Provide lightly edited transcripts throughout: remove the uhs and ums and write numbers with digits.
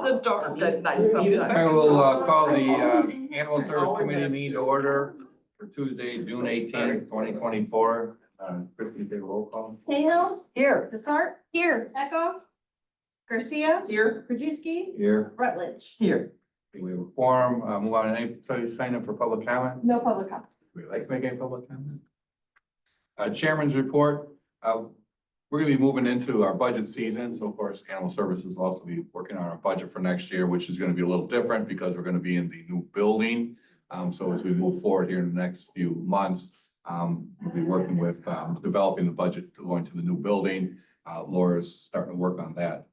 the dark at night I sometimes. will call the Animal Service Committee meeting to order for Tuesday, June 18th, 2024. Christie, take a roll call. Cahill, Here. Desart, here, Echo, Garcia, Here. Krajewski, Here, Rutledge. Here. we have a quorum. Move on. Anybody sign up for public comment? No public comment. Would you like to make any public comment? Chairman's report. We're going to be moving into our budget season. So of course, Animal Services will also be working on our budget for next year, which is going to be a little different because we're going to be in the new building. So as we move forward here in the next few months, we'll be working with developing the budget to go into the new building. Laura's starting to work on that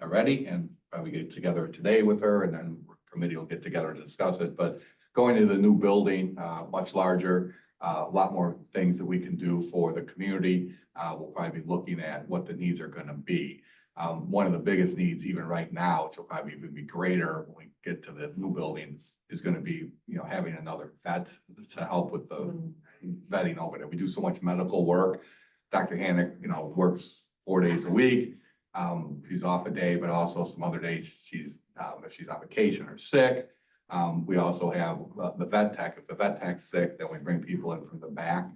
already, and probably get together today with her, and then the committee will get together to discuss it. But going to the new building, much larger, a lot more things that we can do for the community. We'll probably be looking at what the needs are going to be. One of the biggest needs, even right now, which will probably even be greater when we get to the new building, is going to be, having another vet to help with the vetting over there. We do so much medical work. Dr. Hannick, works 4 days a week. She's off a day, but also some other days if she's on vacation or sick. We also have the vet tech. If the vet tech's sick, then we bring people in from the back.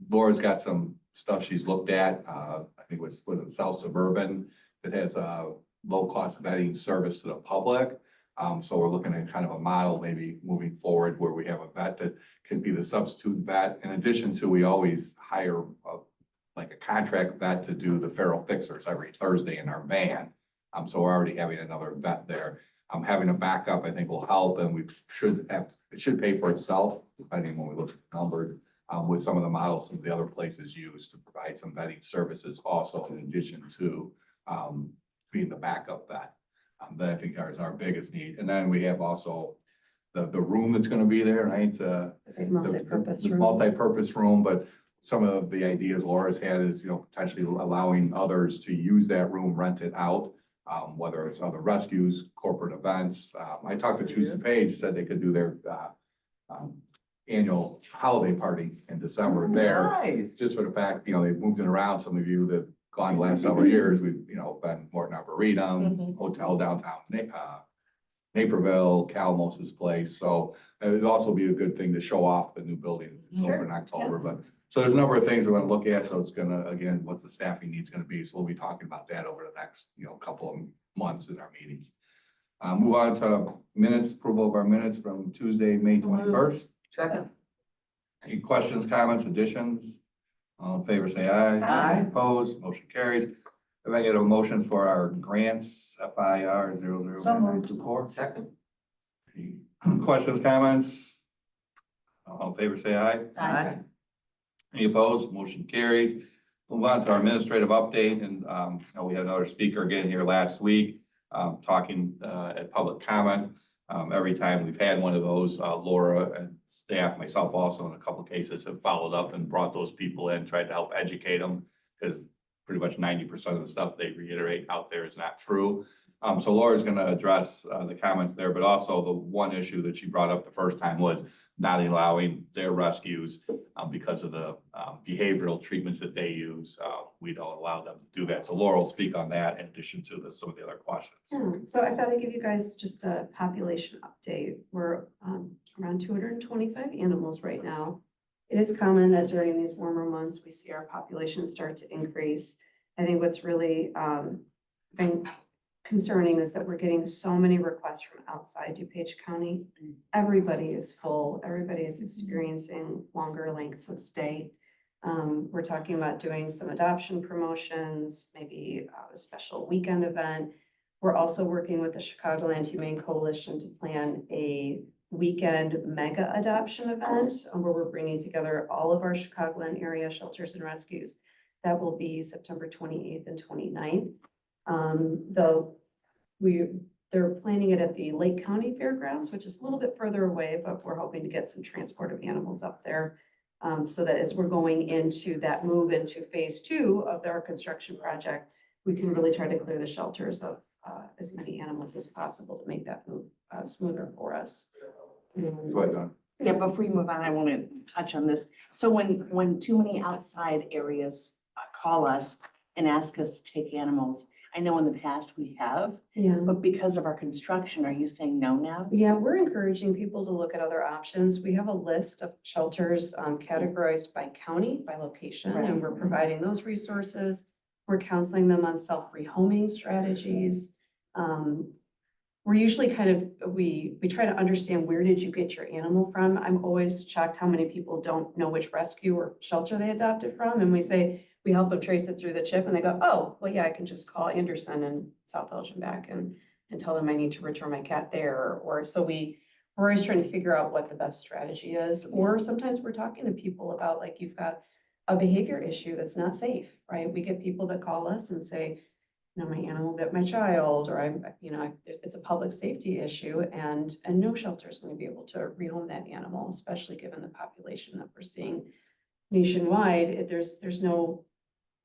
Laura's got some stuff she's looked at. I think was it South Suburban that has a low-cost vetting service to the public. So we're looking at kind of a model maybe moving forward where we have a vet that can be the substitute vet. In addition to, we always hire like a contract vet to do the feral fixers every Thursday in our van. So we're already having another vet there. Having a backup, I think, will help, and it should pay for itself, depending when we look at the numbers, with some of the models some of the other places use to provide some vetting services also, in addition to being the backup vet. That I think is our biggest need. And then we have also the room that's going to be there, right? The Multi-purpose room. Multi-purpose room, but some of the ideas Laura's had is, potentially allowing others to use that room, rent it out. Whether it's other rescues, corporate events. I talked to DuPage, said they could do their annual holiday party in December there. Nice. Just for the fact, they've moved it around. Some of you that have gone the last several years, we've, been Morton Arboretum, hotel downtown, Naperville, Calamos's place. So it would also be a good thing to show off the new building. It's over in October, but so there's a number of things we're going to look at. So it's going to, again, what the staffing needs going to be. So we'll be talking about that over the next, couple of months in our meetings. Move on to minutes, approval of our minutes from Tuesday, May 21st. Second. Any questions, comments, additions? All in favor, say aye. Aye. Opposed, motion carries. If I get a motion for our grants, FIR 00924. Second. Any questions, comments? All in favor, say aye. Aye. Any opposed? Motion carries. Move on to our administrative update. And we had another speaker again here last week talking at public comment. Every time we've had one of those, Laura and staff, myself also in a couple of cases, have followed up and brought those people in, tried to help educate them, because pretty much 90% of the stuff they reiterate out there is not true. So Laura's going to address the comments there, but also the one issue that she brought up the first time was not allowing their rescues because of the behavioral treatments that they use. We don't allow them to do that. So Laura will speak on that in addition to some of the other questions. So I thought I'd give you guys just a population update. We're around 225 animals right now. It is common that during these warmer months, we see our population start to increase. I think what's really been concerning is that we're getting so many requests from outside DuPage County. Everybody is full. Everybody is experiencing longer lengths of stay. We're talking about doing some adoption promotions, maybe a special weekend event. We're also working with the Chicagoland Humane Coalition to plan a weekend mega adoption event where we're bringing together all of our Chicagoland area shelters and rescues. That will be September 28th and 29th. Though they're planning it at the Lake County Fairgrounds, which is a little bit further away, but we're hoping to get some transport of animals up there. So that as we're going into that move into phase 2 of our construction project, we can really try to clear the shelters of as many animals as possible to make that move smoother for us. Go ahead, Don. Yeah, before we move on, I want to touch on this. So when too many outside areas call us and ask us to take animals, I know in the past we have, Yeah. but because of our construction, are you saying no now? Yeah, we're encouraging people to look at other options. We have a list of shelters categorized by county, by location, and Right. we're providing those resources. We're counseling them on self-rehoming strategies. We're usually we try to understand, where did you get your animal from? I'm always shocked how many people don't know which rescue or shelter they adopted from. And we say, we help them trace it through the chip, and they go, oh, well, yeah, I can just call Anderson and South Elgin back and tell them I need to return my cat there. Or so we're always trying to figure out what the best strategy is. Or sometimes we're talking to people about, like, you've got a behavior issue that's not safe, right? We get people that call us and say, you know, my animal bit my child, or it's a public safety issue, and no shelter is going to be able to rehome that animal, especially given the population that we're seeing nationwide. There's no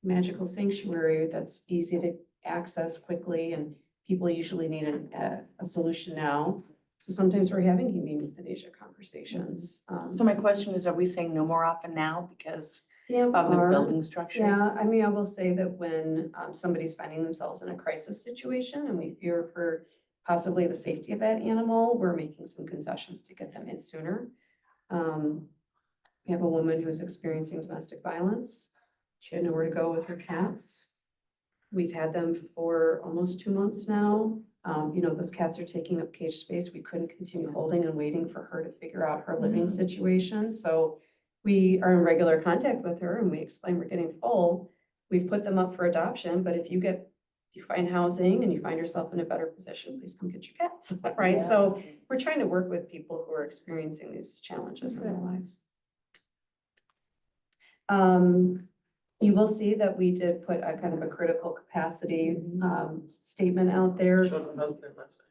magical sanctuary that's easy to access quickly, and people usually need a solution now. So sometimes we're having humane euthanasia conversations. So my question is, are we saying no more often now because Yeah, of the or- building structure? Yeah, I mean, I will say that when somebody's finding themselves in a crisis situation and we fear for possibly the safety of that animal, we're making some concessions to get them in sooner. We have a woman who is experiencing domestic violence. She had nowhere to go with her cats. We've had them for almost 2 months now. Those cats are taking up cage space. We couldn't continue holding and waiting for her to figure out her living situation. So we are in regular contact with her, and we explain we're getting full. We've put them up for adoption, but if you find housing and you find yourself in a better position, please come get your cats, right? Yeah. So we're trying to work with people who are experiencing these challenges in their lives. You will see that we did put a kind of a critical capacity statement out there.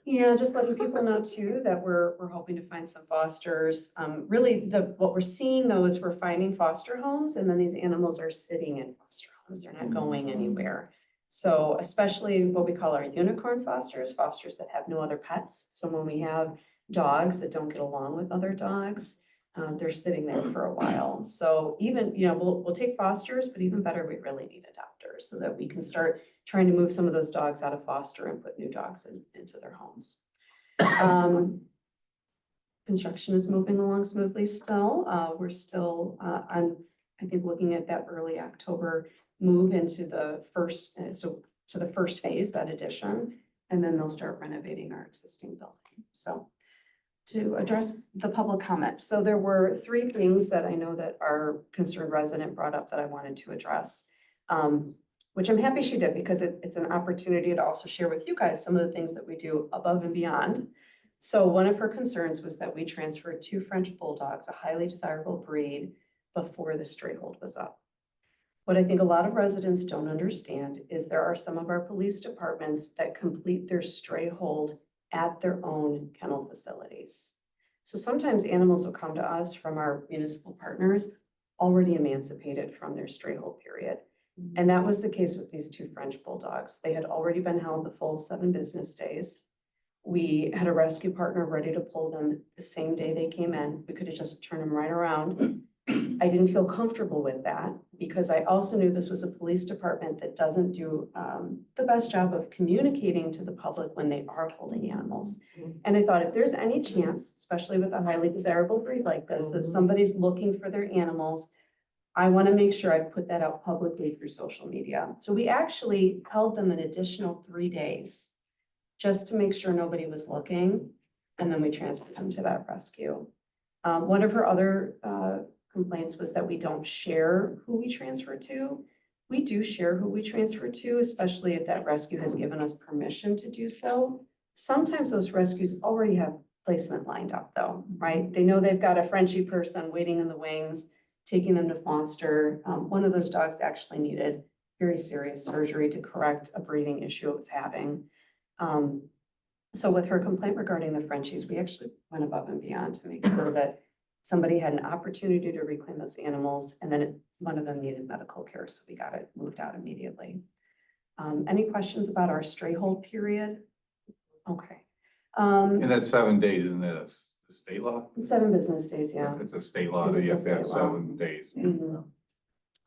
Yeah, just letting people know too that we're hoping to find some fosters. Really, what we're seeing though is we're finding foster homes, and then these animals are sitting in foster homes. They're not going anywhere. So especially what we call our unicorn fosters that have no other pets. So when we have dogs that don't get along with other dogs, they're sitting there for a while. So even, we'll take fosters, but even better, we really need adopters so that we can start trying to move some of those dogs out of foster and put new dogs into their homes. Construction is moving along smoothly still. We're still I think, looking at that early October move into the first, to the first phase, that addition, and then they'll start renovating our existing building. So to address the public comment. So there were 3 things that I know that our concerned resident brought up that I wanted to address, which I'm happy she did, because it's an opportunity to also share with you guys some of the things that we do above and beyond. So one of her concerns was that we transferred 2 French bulldogs, a highly desirable breed, before the stray hold was up. What I think a lot of residents don't understand is there are some of our police departments that complete their stray hold at their own kennel facilities. So sometimes animals will come to us from our municipal partners already emancipated from their stray hold period. And that was the case with these 2 French bulldogs. They had already been held the full 7 business days. We had a rescue partner ready to pull them the same day they came in. We could have just turned them right around. I didn't feel comfortable with that because I also knew this was a police department that doesn't do the best job of communicating to the public when they are holding animals. And I thought, if there's any chance, especially with a highly desirable breed like this, that somebody's looking for their animals, I want to make sure I put that out publicly through social media. So we actually held them an additional 3 days just to make sure nobody was looking. And then we transferred them to that rescue. One of her other complaints was that we don't share who we transfer to. We do share who we transfer to, especially if that rescue has given us permission to do so. Sometimes those rescues already have placement lined up though, right? They know they've got a Frenchie person waiting in the wings, taking them to foster. One of those dogs actually needed very serious surgery to correct a breathing issue it was having. So with her complaint regarding the Frenchies, we actually went above and beyond to make sure that somebody had an opportunity to reclaim those animals, and then one of them needed medical care, so we got it moved out immediately. Any questions about our stray hold period? Okay. And that's 7 days, isn't that a state law? 7 business days, yeah. It's a state law that It is you a have to have state law. 7 days. Mhm.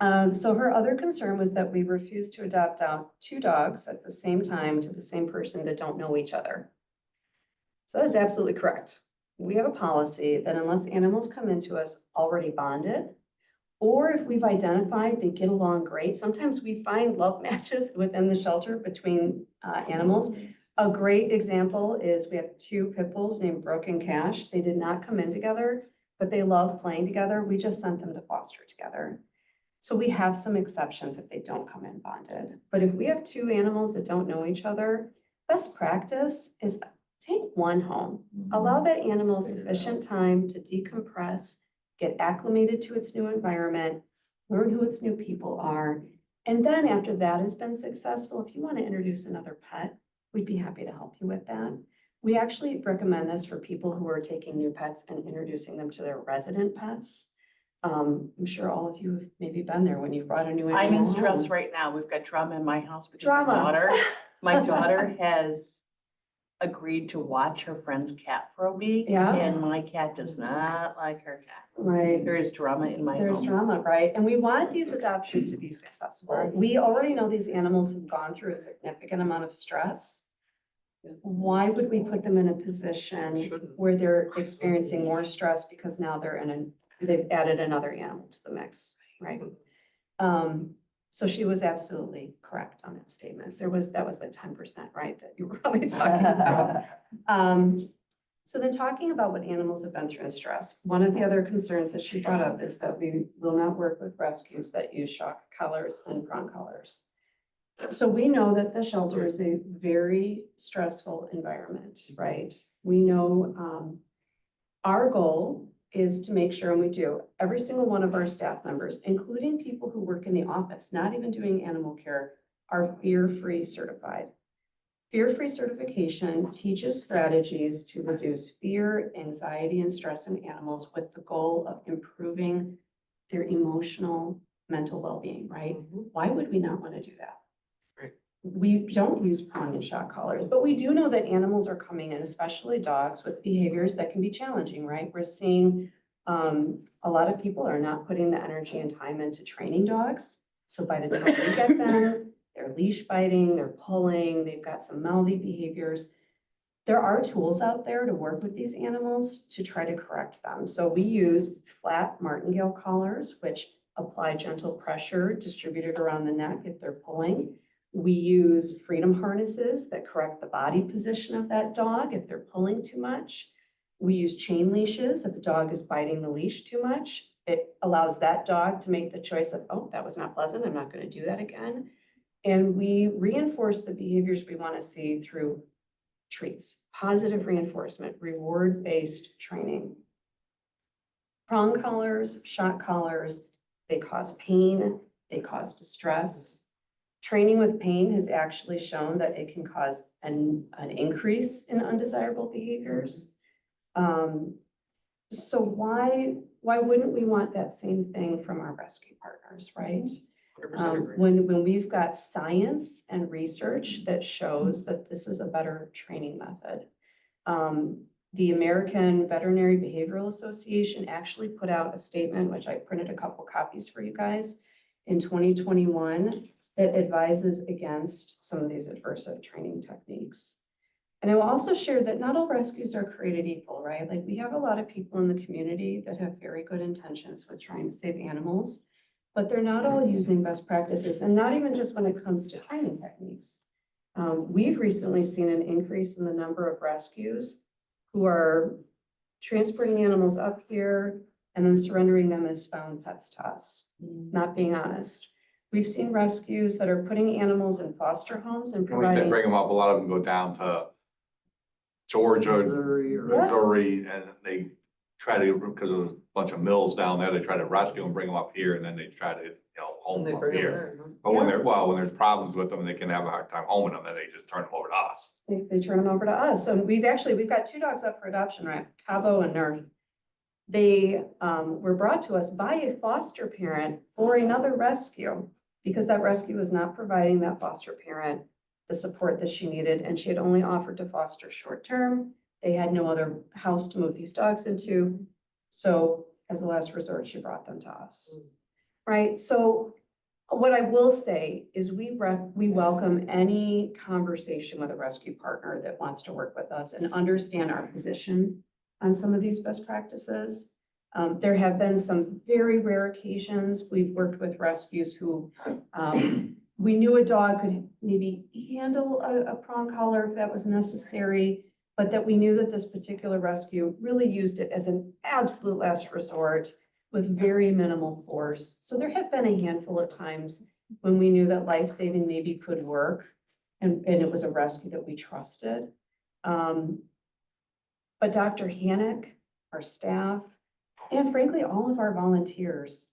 So her other concern was that we refused to adopt out two dogs at the same time to the same person that don't know each other. So that's absolutely correct. We have a policy that unless animals come into us already bonded, or if we've identified they get along great, sometimes we find love matches within the shelter between animals. A great example is we have two pit bulls named Brooke and Cash. They did not come in together, but they love playing together. We just sent them to foster together. So we have some exceptions if they don't come in bonded. But if we have two animals that don't know each other, best practice is take one home. Allow that animal sufficient time to decompress, get acclimated to its new environment, learn who its new people are. And then after that has been successful, if you want to introduce another pet, we'd be happy to help you with that. We actually recommend this for people who are taking new pets and introducing them to their resident pets. I'm sure all of you have maybe been there when you brought a new animal I'm in stress home. right now. We've got drama in my house because Drama. my daughter has agreed to watch her friend's cat for a week. Yeah. And my cat does not like her cat. Right. There is drama in my There's home. drama, right? And we want these adoptions to be successful. We already know these animals have gone through a significant amount of stress. Why would we put them in a position where they're experiencing more stress because now they've added another animal to the mix, right? So she was absolutely correct on that statement. That was the 10%, right, that you were probably talking about. So then talking about what animals have been through in stress, one of the other concerns that she brought up is that we will not work with rescues that use shock collars and prong collars. So we know that the shelter is a very stressful environment, right? We know our goal is to make sure, and we do, every single one of our staff members, including people who work in the office, not even doing animal care, are fear-free certified. Fear-free certification teaches strategies to reduce fear, anxiety, and stress in animals with the goal of improving their emotional, mental well-being, right? Why would we not want to do that? We don't use prong and shock collars, but we do know that animals are coming in, especially dogs, with behaviors that can be challenging, right? We're seeing a lot of people are not putting the energy and time into training dogs. So by the time we get them, they're leash biting, they're pulling, they've got some mouthy behaviors. There are tools out there to work with these animals to try to correct them. So we use flat martingale collars, which apply gentle pressure distributed around the neck if they're pulling. We use freedom harnesses that correct the body position of that dog if they're pulling too much. We use chain leashes if the dog is biting the leash too much. It allows that dog to make the choice of, oh, that was not pleasant, I'm not going to do that again. And we reinforce the behaviors we want to see through treats, positive reinforcement, reward-based training. Prong collars, shock collars, they cause pain, they cause distress. Training with pain has actually shown that it can cause an increase in undesirable behaviors. So why wouldn't we want that same thing from our rescue partners, right? When we've got science and research that shows that this is a better training method. The American Veterinary Behavioral Association actually put out a statement, which I printed a couple copies for you guys in 2021, that advises against some of these adverse training techniques. And I will also share that not all rescues are created equal, right? Like we have a lot of people in the community that have very good intentions with trying to save animals, but they're not all using best practices, and not even just when it comes to training techniques. We've recently seen an increase in the number of rescues who are transporting animals up here and then surrendering them as found pets to us, not being honest. We've seen rescues that are putting animals in foster homes and When we say providing. bring them up, a lot of them go down to Georgia, Missouri, and they try to, because there's a bunch of mills down there, they try to rescue them, bring them up here, and then they try to, home them up here. But when there's problems with them, they can have a hard time homing them, then they just turn them over to us. They turn them over to us. So we've got two dogs up for adoption, right? Cabo and Nerf. They were brought to us by a foster parent for another rescue because that rescue was not providing that foster parent the support that she needed, and she had only offered to foster short term. They had no other house to move these dogs into. So as a last resort, she brought them to us. right? So what I will say is we welcome any conversation with a rescue partner that wants to work with us and understand our position on some of these best practices. There have been some very rare occasions we've worked with rescues who we knew a dog could maybe handle a prong collar if that was necessary, but that we knew that this particular rescue really used it as an absolute last resort with very minimal force. So there have been a handful of times when we knew that life-saving maybe could work and it was a rescue that we trusted. But Dr. Hannock, our staff, and frankly, all of our volunteers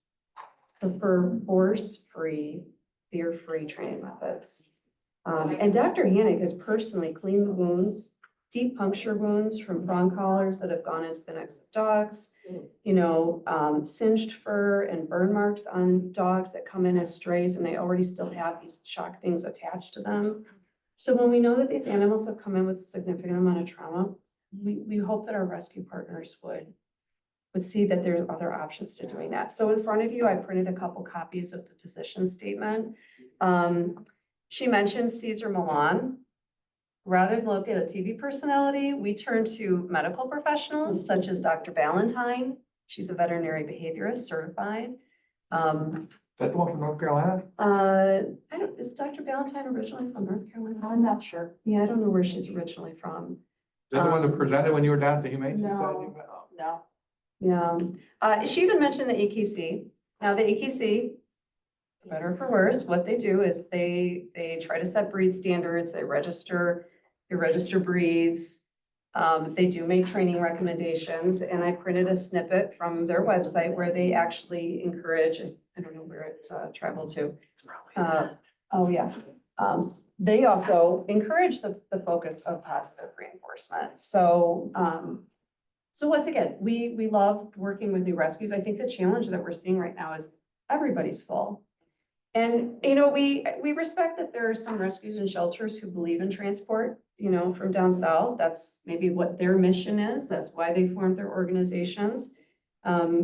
prefer force-free, fear-free training methods. And Dr. Hannock has personally cleaned the wounds, deep puncture wounds from prong collars that have gone into the necks of dogs, singed fur and burn marks on dogs that come in as strays and they already still have these shock things attached to them. So when we know that these animals have come in with a significant amount of trauma, we hope that our rescue partners would see that there's other options to doing that. So in front of you, I printed a couple copies of the position statement. She mentioned Caesar Milan. Rather than look at a TV personality, we turn to medical professionals such as Dr. Ballantyne. She's a veterinary behaviorist certified. Is that the one from North Carolina? Is Dr. Ballantyne originally from North Carolina? I'm not sure. Yeah, I don't know where she's originally from. Is that the one that presented when you were down at the Humane Society? No. Yeah, she even mentioned the AKC. Now, the AKC, for better or for worse, what they do is they try to set breed standards, they register breeds. They do make training recommendations, and I printed a snippet from their website where they actually encourage, I don't know where it traveled to. Oh, yeah. They also encourage the focus of positive reinforcement. So, so once again, we love working with new rescues. I think the challenge that we're seeing right now is everybody's full. And, we respect that there are some rescues and shelters who believe in transport, from down south. That's maybe what their mission is. That's why they formed their organizations.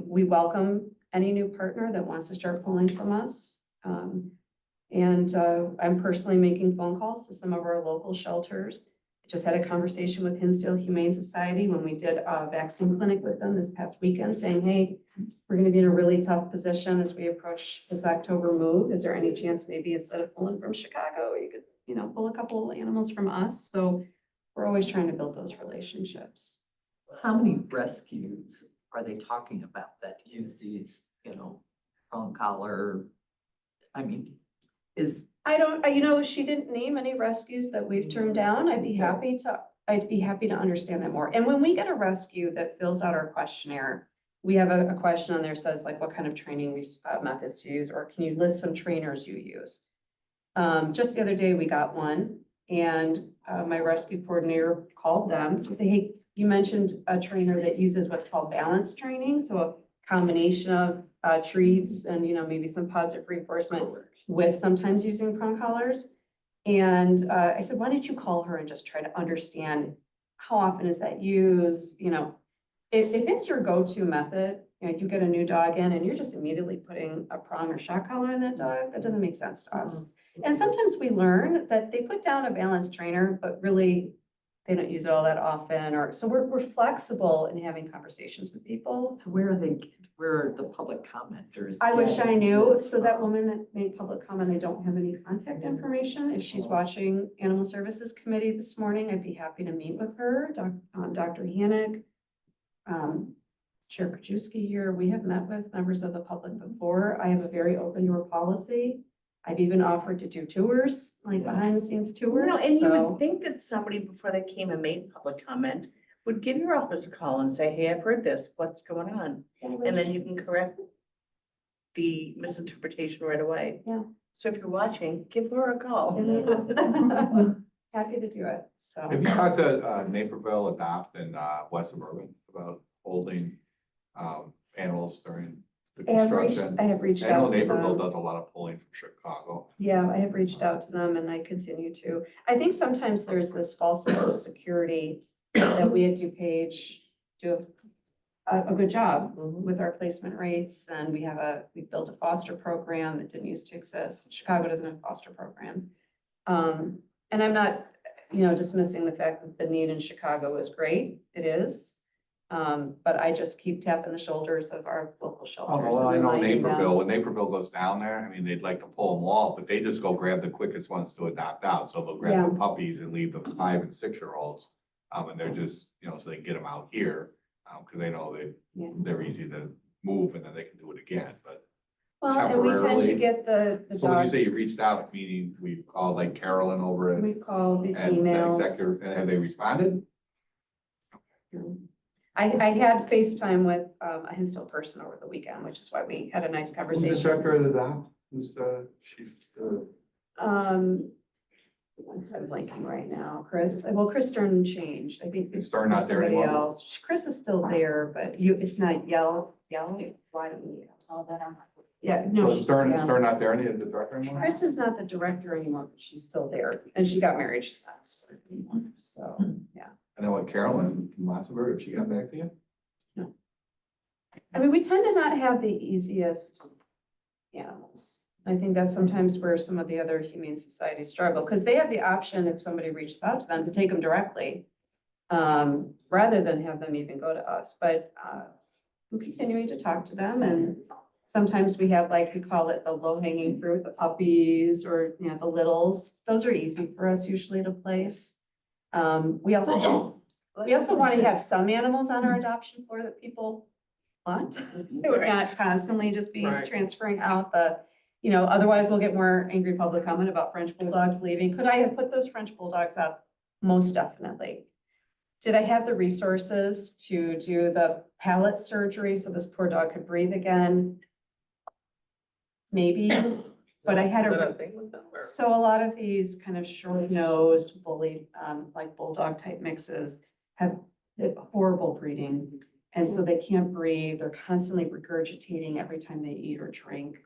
We welcome any new partner that wants to start pulling from us. And I'm personally making phone calls to some of our local shelters. Just had a conversation with Hinsdale Humane Society when we did a vaccine clinic with them this past weekend, saying, hey, we're going to be in a really tough position as we approach this October move. Is there any chance maybe instead of pulling from Chicago, you could, pull a couple animals from us? So we're always trying to build those relationships. How many rescues are they talking about that use these, prong collar? I mean, She didn't name any rescues that we've turned down. I'd be happy to understand that more. And when we get a rescue that fills out our questionnaire, we have a question on there says like, what kind of training methods to use, or can you list some trainers you use? Just the other day, we got one, and my rescue coordinator called them to say, hey, you mentioned a trainer that uses what's called balance training. So a combination of treats and, maybe some positive reinforcement with sometimes using prong collars. And I said, why don't you call her and just try to understand how often is that used? If it's your go-to method, you get a new dog in and you're just immediately putting a prong or shock collar on that dog, that doesn't make sense to us. And sometimes we learn that they put down a balanced trainer, but really they don't use it all that often. So we're flexible in having conversations with people. so where are the public commenters? I wish I getting knew. this So that from? woman that made public comment, I don't have any contact information. If she's watching Animal Services Committee this morning, I'd be happy to meet with her. Dr. Hannock, Chair Krajewski here. We have met with members of the public before. I have a very open door policy. I've even offered to do tours, like behind the scenes tours. And you So would think that somebody before they came and made public comment would give your office a call and say, hey, I've heard this, what's going on? And then you can correct the misinterpretation right away. Yeah. So if you're watching, give her a call. Happy to do it. So Have you talked to Naperville Adopt and West Suburban about holding animals during the construction? I have reached I know out to Naperville them. does a lot of pulling from Chicago. Yeah, I have reached out to them and I continue to. I think sometimes there's this false sense of security that we at DuPage do a good job Mhm. with our placement rates, and we built a foster program that didn't used to exist. Chicago doesn't have a foster program. And I'm not, dismissing the fact that the need in Chicago is great. It is. But I just keep tapping the shoulders of our local Oh, shelters. well, I and know reminding them. Naperville, when Naperville goes down there, I mean, they'd like to pull them all, but they just go grab the quickest ones to adopt out. So they'll grab the puppies and leave the 5 and 6-year-olds. And they're just, so they can get them out here, because they know Yeah. they're easy to move and then they can do it again, but. Well, and we tend to temporarily. get the So when you dogs, say you reached out, meaning we called like Carolyn over we called the and the emails. executive, and have they responded? I had FaceTime with a Hinsdale person over the weekend, which is why we had a nice conversation. of the doc? Who's the, she's the? Once I'm blanking right now, Chris Stern changed, I think. Is it's Stern not there somebody anymore? else. Chris is still there, but it's not yellow, why don't you? Yeah, no. So Stern, yeah. Stern not there, any of the director anymore? Chris is not the director anymore, but she's still there, and she got married, she's not still anymore, so, yeah. I know what Carolyn from Lassiter, if she got back to you? I mean, we tend to not have the easiest animals. I think that's sometimes where some of the other humane societies struggle, because they have the option, if somebody reaches out to them, to take them directly, rather than have them even go to us, but, we're continuing to talk to them, and sometimes we have, like, we call it the low-hanging fruit, the puppies, or, the littles. Those are easy for us usually to place. We also want to have some animals on our adoption floor that people want. It would not constantly just be Right. transferring out otherwise we'll get more angry public comment about French bulldogs leaving. Could I have put those French bulldogs up? Most definitely. Did I have the resources to do the palate surgery so this poor dog could breathe again? Maybe, but I had Is that a, a thing with them or? so a lot of these kind of short-nosed bully, like bulldog type mixes have horrible breeding. And so they can't breathe. They're constantly regurgitating every time they eat or drink.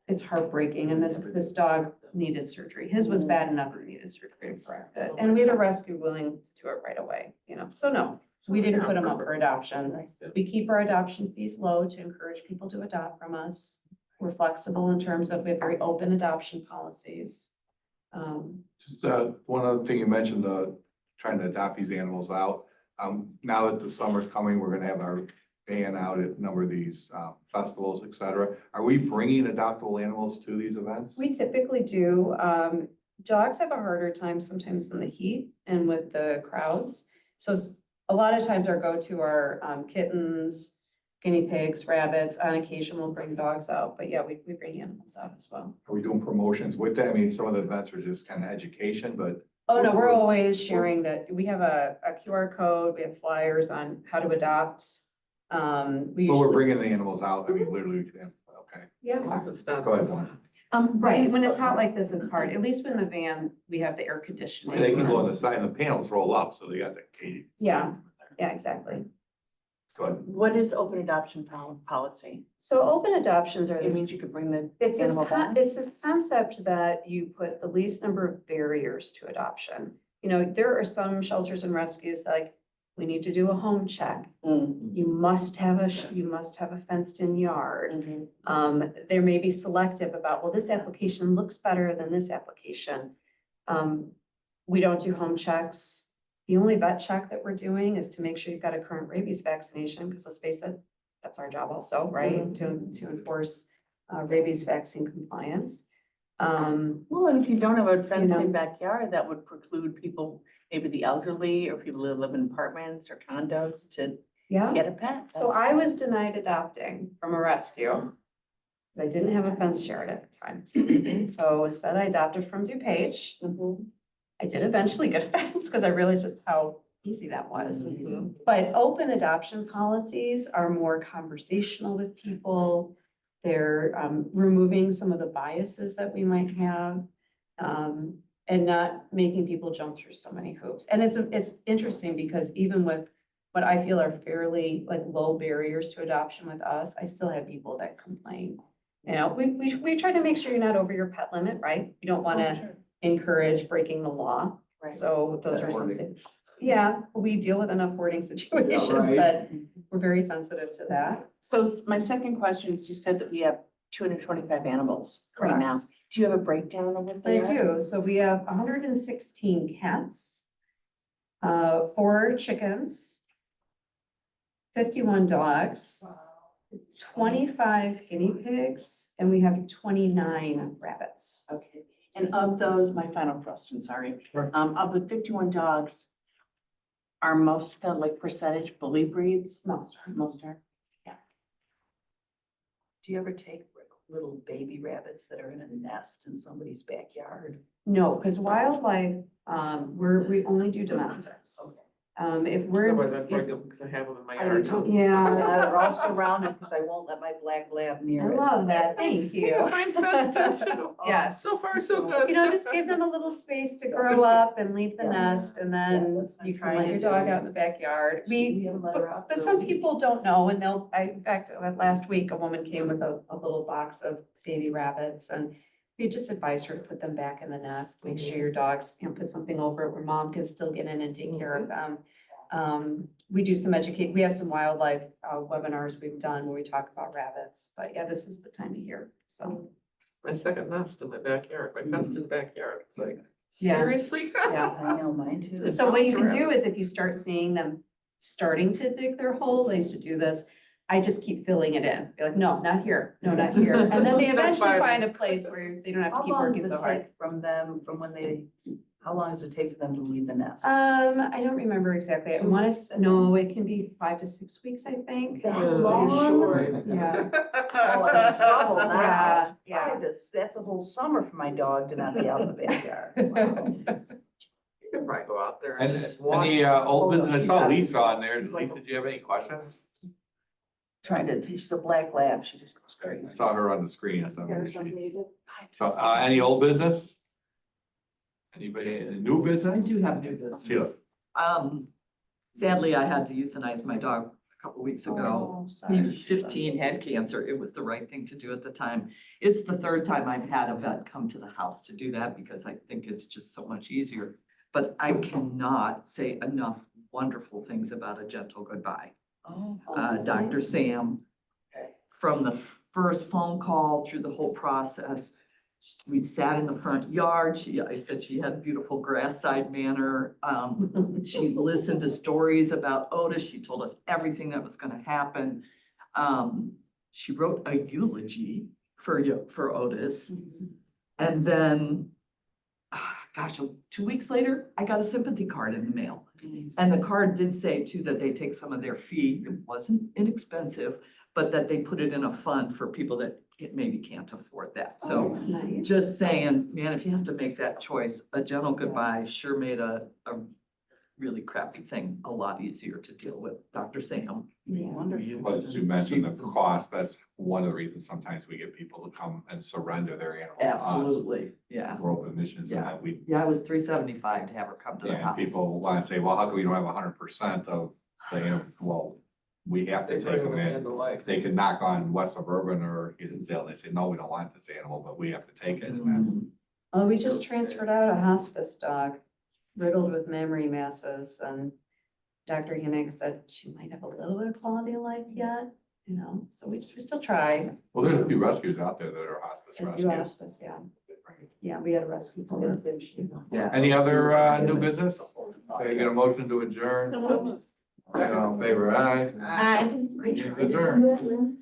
It's heartbreaking. And this dog needed surgery. His was bad enough, it needed surgery to correct it. And we had a rescue willing to do it right away, So no, we didn't put them up for adoption. We keep our adoption fees low to encourage people to adopt from us. We're flexible in terms of we have very open adoption policies. Just, one other thing you mentioned, trying to adopt these animals out. Now that the summer's coming, we're gonna have our van out at a number of these, festivals, et cetera. Are we bringing adoptable animals to these events? We typically do. Dogs have a harder time sometimes in the heat and with the crowds. So a lot of times our go-to are kittens, guinea pigs, rabbits. On occasion, we'll bring dogs out, but yeah, we bring animals out as well. Are we doing promotions with that? I mean, some of the events are just kind of education, but. Oh, no, we're always sharing that. We have a QR code, we have flyers on how to adopt. We But we're usually, bringing the animals out. I mean, literally, we could have, okay. yeah. It's not. Go ahead. Right, when it's hot like this, it's hard. At least in the van, we have the air conditioning. They can go on the side and the panels roll up, so they got the cage. Yeah. Yeah, exactly. Go ahead. What is open adoption policy? So open adoptions are It this, means you could bring the it's this, animal back? it's this concept that you put the least number of barriers to adoption. There are some shelters and rescues like, we need to do a home check. Mm. You must have a fenced in yard. There may be selective about, well, this application looks better than this application. We don't do home checks. The only vet check that we're doing is to make sure you've got a current rabies vaccination, because let's face it, that's our job also, right? To enforce rabies vaccine compliance. Well, and if you don't have a fenced know. in backyard, that would preclude people, maybe the elderly or people who live in apartments or condos to Yeah. get a pet. So I was denied adopting from a rescue. I didn't have a fenced yard at the time. So instead I adopted from DuPage. Mhm. I did eventually get a fence because I realized just how easy that was. Mhm. But open adoption policies are more conversational with people. They're removing some of the biases that we might have. And not making people jump through so many hoops. And it's interesting because even with what I feel are fairly like low barriers to adoption with us, I still have people that complain. We try to make sure you're not over your pet limit, right? You don't want to encourage breaking the law. Right. So those are That's something. Yeah, we deal with enough hoarding situations right. that we're very sensitive to that. So my second question is, you said that we have 225 animals right now. Do you have a breakdown of what I they are? do, so we have 116 cats, 4 chickens, 51 dogs, 25 guinea pigs, and we have 29 rabbits. Okay, and of those, my final question, sorry. Sure. Of the 51 dogs, are most of them like percentage bully breeds? Most. Most are. Do you ever take little baby rabbits that are in a nest in somebody's backyard? No, because wildlife, we only do domestics. Okay. If we're, Because I have them in my I don't- yard. yeah, They're all surrounded because I won't let my black lab I near it. love that, thank you. Mine fenced too. Yes. So far, so good. You know, just give them a little space to grow up and leave the Yeah. nest, and then that's what I'm you can trying let to your dog do. out in the backyard. We, haven't let her out but for a some week. people don't know, and in fact, last week, a woman came with a little box of baby rabbits, and we just advised her to put them back in the nest, make sure your dogs, put something over it where mom can still get in and take care of them. We do some we have some wildlife webinars we've done where we talk about rabbits, but yeah, this is the time of year, so. My second nest in my backyard, my fenced in backyard. It's like, Yeah. seriously? Yeah. I know, mine too. So what you can do is if you start seeing them starting to dig their holes, I used to do this, I just keep filling it in. Be like, no, not here, no, not here. And then they eventually find a place where they don't have to How keep long working does so it hard. take how long does it take for them to leave the nest? I don't remember exactly. I Two want weeks, to, I think. no, it can be 5 to 6 weeks, I think. That Yeah, long? sure. Yeah. Oh, I'm in trouble now. Yeah, yeah. That's a whole summer for my dog to not be out in the backyard. Wow. You can probably go out there and And just watch. any old business, I saw Yeah. Lisa on there. Lisa, do you have any questions? Trying to teach the black lab, she just goes I crazy. saw her on the screen. I thought maybe she- So, any old business? Anybody, any new I business? do have new business. Sheila. Sadly, I had to euthanize my dog a couple weeks ago. Oh, He sorry. was 15, had cancer. It was the right thing to do at the time. It's the third time I've had a vet come to the house to do that because I think it's just so much easier. But I cannot say enough wonderful things about A Gentle Goodbye. Oh, Dr. Sam, Okay. from the first phone call through the whole process, we sat in the front yard. I said she had a beautiful grass side manner. She listened to stories about Otis. She told us everything that was gonna happen. She wrote a eulogy for Otis. And then, gosh, 2 weeks later, I got a sympathy card in the mail. And the card did say too that they take some of their fee, it wasn't inexpensive, but that they put it in a fund for people that maybe can't afford that. So That's nice. just saying, man, if you have to make that choice, A Gentle Goodbye sure made a really crappy thing a lot easier to deal with. Dr. Sam. Yeah. Wonderful. But as you mentioned, the cost, that's one of the reasons sometimes we get people to come and surrender their animal to us. Absolutely, yeah. For open admissions, and that we, Yeah, it was $375 to have her come to the and house. people want to say, well, how come we don't have 100% of the animals? Well, we have to take them in. They can knock on West Suburban or Hinsdale, and they say, no, we don't want this animal, but we have to take it. And that's- Mhm. Oh, we just transferred out a hospice dog riddled with memory masses, and Dr. Hennig said she might have a little bit of quality of life yet, so we still try. Well, there's a few rescues out there that are hospice And do rescues. hospice, yeah. Yeah, we had a rescue. today. Yeah. Any other new business? Okay, get a motion to adjourn. All in favor, aye. Aye. Meeting's adjourned.